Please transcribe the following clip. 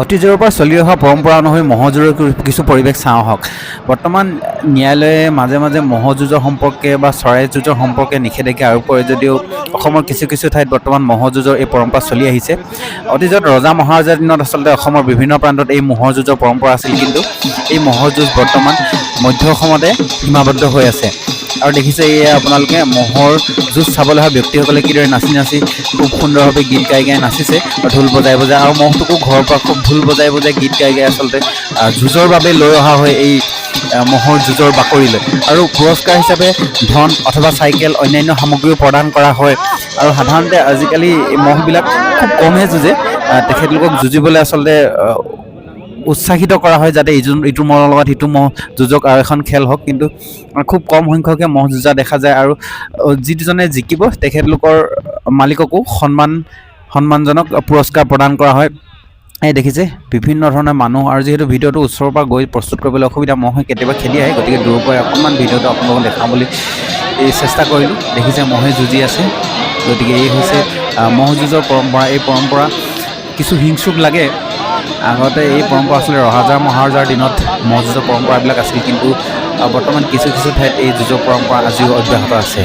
অতীজৰ পৰা চলি অহা পৰম্পৰা অনুসৰি ম'হৰ যুঁজৰ কিছু পৰিৱেশ চাওঁ আহক। বৰ্তমান ন্যায়ালয়ে মাজে মাজে ম'হৰ যুঁজৰ সম্পৰ্কে বা চৰাই যুঁজৰ সম্পৰ্কে নিষেধাজ্ঞা আৰোপ কৰে যদিও অসমৰ কিছু কিছু ঠাইত বৰ্তমান ম'হৰ যুঁজৰ এই পৰম্পৰা চলি আহিছে। অতীজত ৰজা মহাৰজাৰ দিনত আচলতে অসমৰ বিভিন্ন প্ৰান্তত এই ম'হৰ যুঁজৰ পৰম্পৰা আছিল, কিন্তু এই ম'হৰ যুঁজ বৰ্তমান মধ্য অসমতে সীমাবদ্ধ হৈ আছে। আৰু দেখিছে এয়া আপোনালোকে ম'হৰ যুঁজ চাবলৈ অহা ব্যক্তিসকলে কিদৰে নাচি নাচি খুব সুন্দৰভাৱে গীত গাই গাই নাচিছে আৰু ঢোল বজাই বজাই, আৰু ম'হটোকো ঘৰৰ পৰা খুব ঢোল বজাই বজাই গীত গাই গাই আচলতে যুঁজৰ বাবে লৈ অহা হয় এই ম'হৰ যুঁজৰ বাকৰিলৈ। আৰু পুৰস্কাৰ হিচাপে ধন অথবা চাইকেল অন্যান্য সামগ্ৰীও প্ৰদান কৰা হয়। আৰু সাধাৰণতে আজিকালি ম'হবিলাক খুব কমহে যুঁজে, তেখেতলোকক যুঁজিবলৈ আচলতে উৎসাহিত কৰা হয় যাতে ইটো মহৰ লগত সিটো মহ যুঁজক আৰু এখন খেল হওক, কিন্তু খুব কম সংখ্যকে মহ যুঁজা দেখা যায়। আৰু যিজনে জিকিব তেখেতলোকৰ মালিককো সন্মানজনক পুৰস্কাৰ প্ৰদান কৰা হয়। এই দেখিছে বিভিন্ন ধৰণৰ মানুহ, আৰু যিহেতু ভিডিঅ'টো ওচৰৰ পৰা গৈ প্ৰস্তুত কৰিবলৈ অসুবিধা, মহে কেতিয়াবা খেদি আহে, গতিকে দূৰৰ পৰা অকণমান ভিডিঅ'টো আপোনালোকক দেখাম বুলি চেষ্টা কৰিলোঁ। দেখিছে মহে যুঁজি আছে, গতিকে এই হৈছে মহ যুঁজৰ পৰম্পৰা। এই পৰম্পৰা কিছু হিংসুক লাগে। আগতে এই পৰম্পৰা আচলতে ৰজা মহাৰজাৰ দিনত মহ যুঁজৰ পৰম্পৰাবিলাক আছিল, কিন্তু বৰ্তমান কিছু কিছু ঠাইত এই যুঁজৰ পৰম্পৰা আজিও অব্যাহত আছে।